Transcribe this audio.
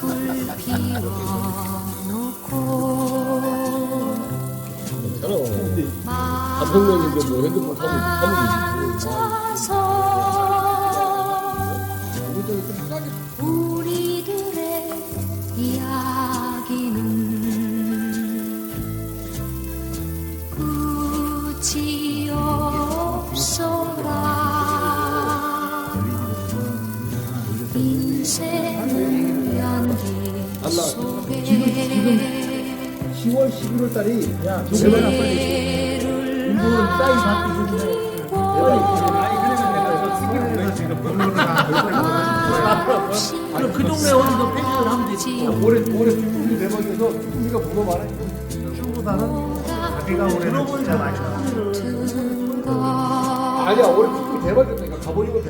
불 피워놓고 괜찮아. 감성적인데 뭐 핸드폰 사면 앉아서 우리들의 이야기는 끝이 없어라. 인생은 연기 속에 10월 11월 달이 제발 빨리 운동은 싸이 바뀌는데 그럼 그 동네 어디서 펜션을 하면 되지. 올해 쭈꾸미 대박에서 쭈꾸미가 보러 많아. 쭈꾸보다는 자기가 올해는 진짜 많이 나. 아니야 올해 쭈꾸미 대박이었다니까 가보니까